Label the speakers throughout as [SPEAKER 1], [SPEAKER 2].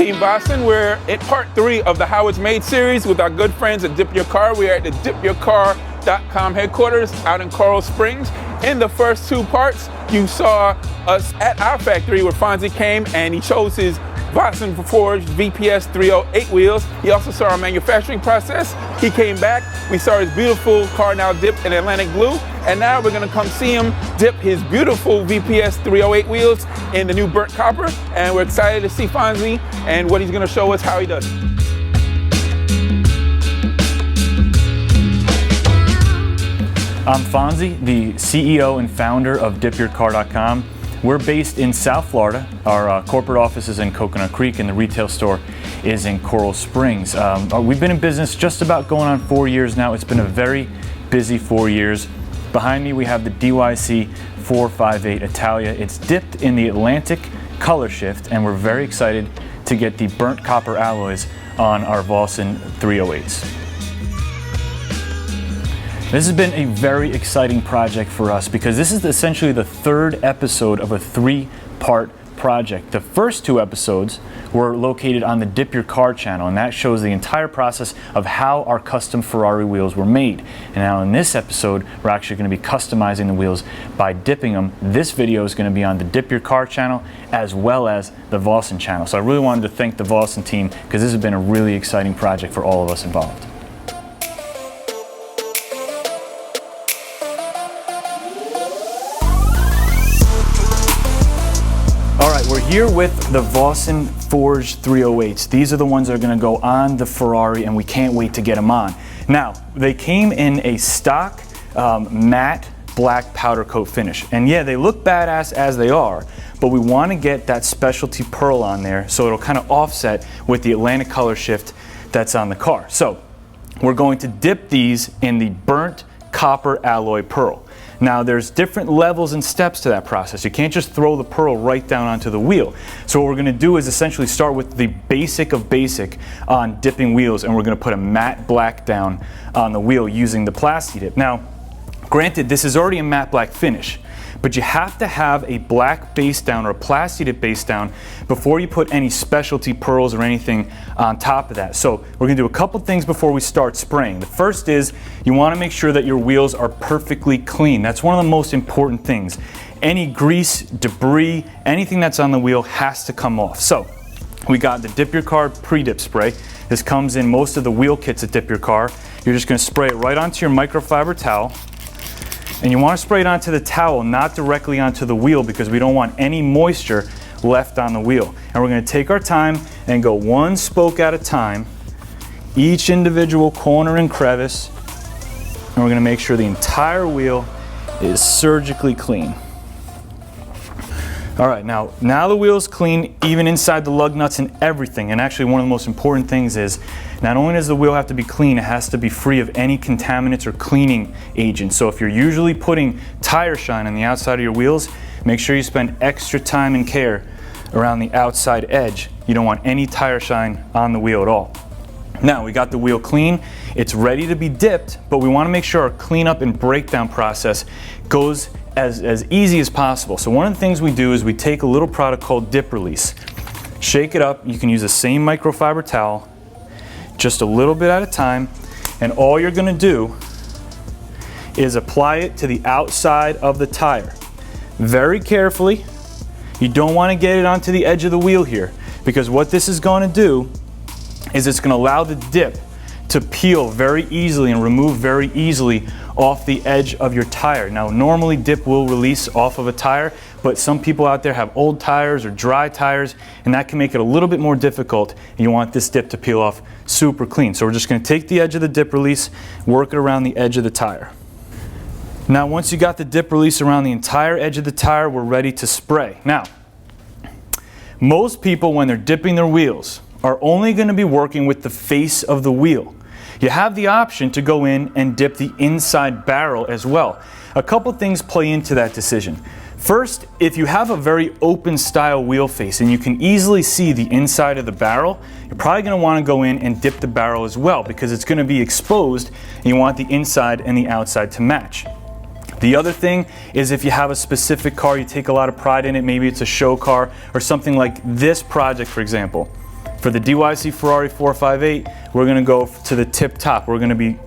[SPEAKER 1] Team Vossen, we're at part 3 of the How It's Made series with our good friends at DipYourCar. We are at the DipYourCar.com headquarters out in Coral Springs. In the first 2 parts, you saw us at our factory where Fonzie came and he chose his Vossen Forged VPS-308 wheels. He also saw our manufacturing process. He came back, we saw his beautiful car now dipped in Atlantic blue, and now we're gonna come see him dip his beautiful VPS-308 wheels in the new burnt copper, and we're excited to see Fonzie and what he's gonna show us how he does it.
[SPEAKER 2] I'm Fonzie, the CEO and founder of DipYourCar.com. We're based in South Florida. Our corporate office is in Coconut Creek and the retail store is in Coral Springs. We've been in business just about going on 4 years now. It's been a very busy 4 years. Behind me we have the DYC 458 Italia. It's dipped in the Atlantic color shift, and we're very excited to get the burnt copper alloys on our Vossen 308s. This has been a very exciting project for us because this is essentially the 3rd episode of a 3-part project. The first 2 episodes were located on the DipYourCar channel, and that shows the entire process of how our custom Ferrari wheels were made. And now in this episode, we're actually going to be customizing the wheels by dipping them. This video is going to be on the DipYourCar channel as well as the Vossen channel. So I really wanted to thank the Vossen team because this has been a really exciting project for all of us involved. We're here with the Vossen Forged 308s. These are the ones that are going to go on the Ferrari, and we can't wait to get them on. Now, they came in a stock matte black powder coat finish. And yeah, they look badass as they are, but we want to get that specialty pearl on there so it'll kind of offset with the Atlantic color shift that's on the car. So we're going to dip these in the burnt copper alloy pearl. Now there's different levels and steps to that process. You can't just throw the pearl right down onto the wheel. So what we're going to do is essentially start with the basic of basic on dipping wheels, and we're going to put a matte black down on the wheel using the Plasti Dip. Now, granted, this is already a matte black finish, but you have to have a black base down or a Plasti Dip base down before you put any specialty pearls or anything on top of that. So we're going to do a couple things before we start spraying. The first is you want to make sure that your wheels are perfectly clean. That's one of the most important things. Any grease, debris, anything that's on the wheel has to come off. So we got the DipYourCar pre-dip spray. This comes in most of the wheel kits at DipYourCar. You're just going to spray it right onto your microfiber towel. And you want to spray it onto the towel, not directly onto the wheel, because we don't want any moisture left on the wheel. And we're going to take our time and go 1 spoke at a time, each individual corner and crevice, and we're going to make sure the entire wheel is surgically clean. All right, now the wheel's clean, even inside the lug nuts and everything. And actually one of the most important things is not only does the wheel have to be clean, it has to be free of any contaminants or cleaning agents. So if you're usually putting tire shine on the outside of your wheels, make sure you spend extra time and care around the outside edge. You don't want any tire shine on the wheel at all. Now we got the wheel clean, it's ready to be dipped, but we want to make sure our cleanup and breakdown process goes as easy as possible. So one of the things we do is we take a little product called Dip Release, shake it up. You can use the same microfiber towel, just a little bit at a time, and all you're going to do is apply it to the outside of the tire. Very carefully. You don't want to get it onto the edge of the wheel here, because what this is going to do is it's going to allow the dip to peel very easily and remove very easily off the edge of your tire. Now normally dip will release off of a tire, but some people out there have old tires or dry tires, and that can make it a little bit more difficult, and you want this dip to peel off super clean. So we're just going to take the edge of the dip release, work it around the edge of the tire. Now once you got the dip release around the entire edge of the tire, we're ready to spray. Now most people, when they're dipping their wheels, are only going to be working with the face of the wheel. You have the option to go in and dip the inside barrel as well. A couple things play into that decision. First, if you have a very open style wheel face and you can easily see the inside of the barrel, you're probably going to want to go in and dip the barrel as well, because it's going to be exposed and you want the inside and the outside to match. The other thing is, if you have a specific car, you take a lot of pride in it, maybe it's a show car or something like this project, for example. For the DYC Ferrari 458, we're gonna go to the tip top. We're gonna be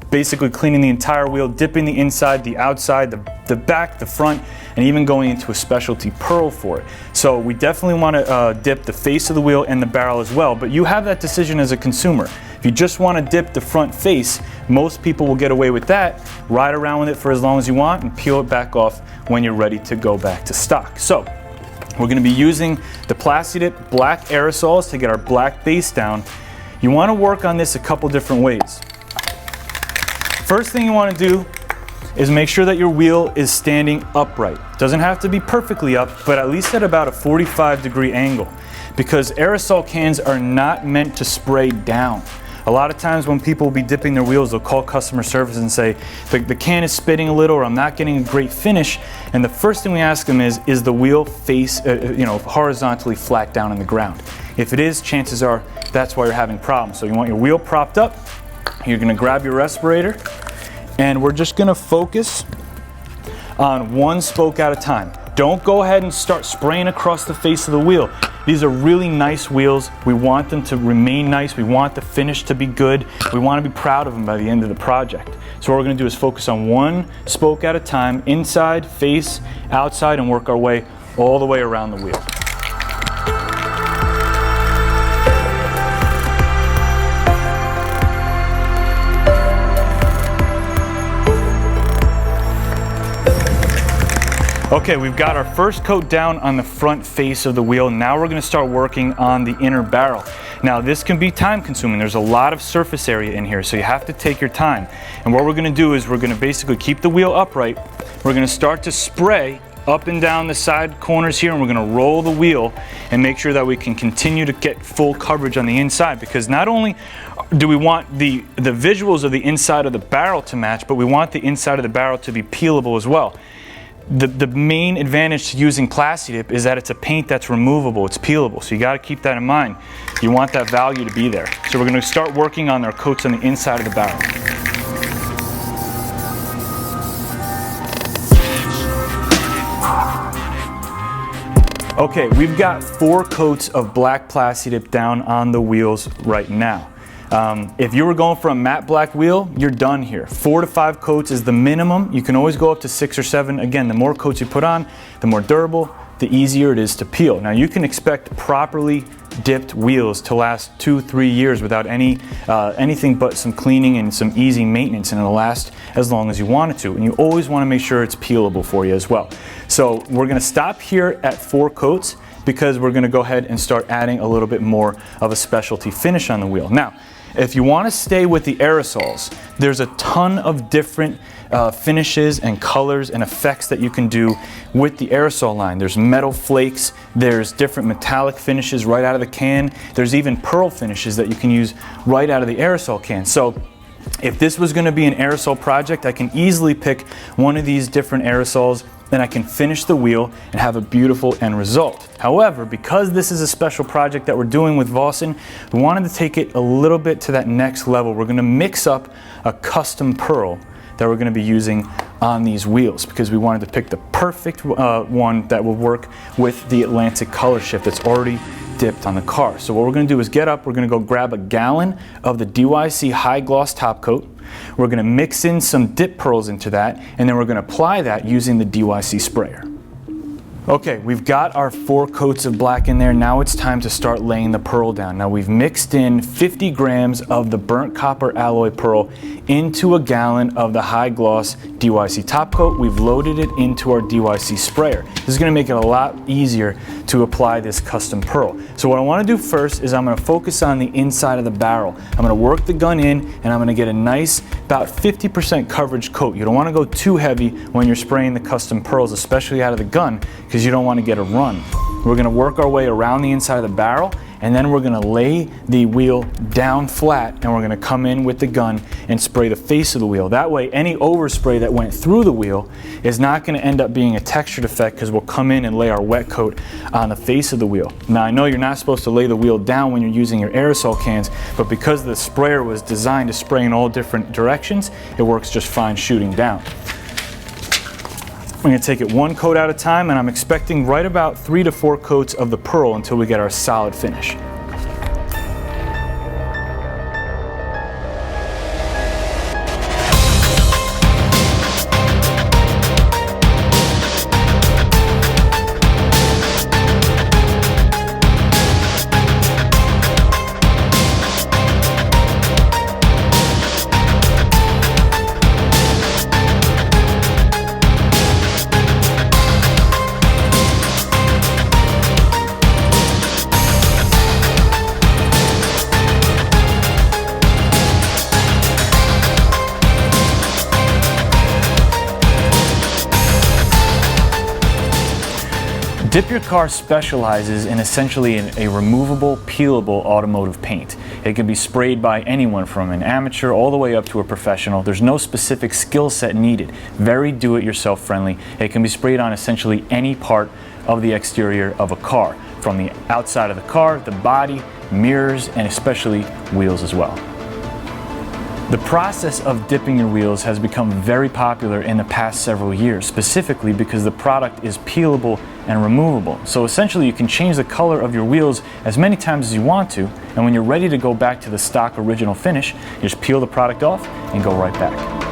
[SPEAKER 2] basically cleaning the entire wheel, dipping the inside, the outside, the back, the front, and even going into a specialty pearl for it. So we definitely want to dip the face of the wheel and the barrel as well, but you have that decision as a consumer. If you just want to dip the front face, most people will get away with that, ride around with it for as long as you want, and peel it back off when you're ready to go back to stock. So we're going to be using the Plasti-Dip black aerosols to get our black base down. You want to work on this a couple different ways. First thing you want to do is make sure that your wheel is standing upright. Doesn't have to be perfectly up, but at least at about a 45-degree angle, because aerosol cans are not meant to spray down. A lot of times when people will be dipping their wheels, they'll call customer service and say, the can is spitting a little, or I'm not getting a great finish. And the first thing we ask them is the wheel face, horizontally flat down on the ground? If it is, chances are that's why you're having problems. So you want your wheel propped up. You're gonna grab your respirator, and we're just gonna focus on one spoke at a time. Don't go ahead and start spraying across the face of the wheel. These are really nice wheels. We want them to remain nice. We want the finish to be good. We want to be proud of them by the end of the project. So what we're gonna do is focus on one spoke at a time, inside, face, outside, and work our way all the way around the wheel. Okay, we've got our first coat down on the front face of the wheel. Now we're gonna start working on the inner barrel. Now this can be time consuming. There's a lot of surface area in here, so you have to take your time. And what we're gonna do is we're gonna basically keep the wheel upright. We're gonna start to spray up and down the side corners here, and we're gonna roll the wheel and make sure that we can continue to get full coverage on the inside, because not only do we want the visuals of the inside of the barrel to match, but we want the inside of the barrel to be peelable as well. The main advantage to using Plasti-Dip is that it's a paint that's removable, it's peelable, so you got to keep that in mind. You want that value to be there. So we're going to start working on our coats on the inside of the barrel. Okay, we've got 4 coats of black Plasti-Dip down on the wheels right now. If you were going for a matte black wheel, you're done here. 4 to 5 coats is the minimum. You can always go up to 6 or 7. Again, the more coats you put on, the more durable, the easier it is to peel. Now you can expect properly dipped wheels to last 2-3 years without anything but some cleaning and some easy maintenance, and it'll last as long as you want it to. And you always want to make sure it's peelable for you as well. So we're going to stop here at 4 coats because we're going to go ahead and start adding a little bit more of a specialty finish on the wheel. Now, if you want to stay with the aerosols, there's a ton of different finishes and colors and effects that you can do with the aerosol line. There's metal flakes, there's different metallic finishes right out of the can, there's even pearl finishes that you can use right out of the aerosol can. So if this was going to be an aerosol project, I can easily pick one of these different aerosols, then I can finish the wheel and have a beautiful end result. However, because this is a special project that we're doing with Vossen, we wanted to take it a little bit to that next level. We're going to mix up a custom pearl that we're going to be using on these wheels, because we wanted to pick the perfect one that will work with the Atlantic color shift that's already dipped on the car. So what we're going to do is get up, we're going to go grab a gallon of the DYC high gloss top coat. We're going to mix in some dip pearls into that, and then we're going to apply that using the DYC sprayer. Okay, we've got our 4 coats of black in there. Now it's time to start laying the pearl down. Now we've mixed in 50 grams of the burnt copper alloy pearl into a gallon of the high gloss DYC top coat. We've loaded it into our DYC sprayer. This is going to make it a lot easier to apply this custom pearl. So what I want to do first is I'm going to focus on the inside of the barrel. I'm going to work the gun in, and I'm going to get a nice about 50% coverage coat. You don't want to go too heavy when you're spraying the custom pearls, especially out of the gun, because you don't want to get a run. We're going to work our way around the inside of the barrel, and then we're going to lay the wheel down flat, and we're going to come in with the gun and spray the face of the wheel. That way any overspray that went through the wheel is not going to end up being a textured effect, because we'll come in and lay our wet coat on the face of the wheel. Now I know you're not supposed to lay the wheel down when you're using your aerosol cans, but because the sprayer was designed to spray in all different directions, it works just fine shooting down. I'm going to take it 1 coat at a time, and I'm expecting right about 3 to 4 coats of the pearl until we get our solid finish. DipYourCar specializes in essentially a removable, peelable automotive paint. It can be sprayed by anyone from an amateur all the way up to a professional. There's no specific skill set needed. Very do-it-yourself friendly. It can be sprayed on essentially any part of the exterior of a car, from the outside of the car, the body, mirrors, and especially wheels as well. The process of dipping your wheels has become very popular in the past several years, specifically because the product is peelable and removable. So essentially you can change the color of your wheels as many times as you want to, and when you're ready to go back to the stock original finish, you just peel the product off and go right back.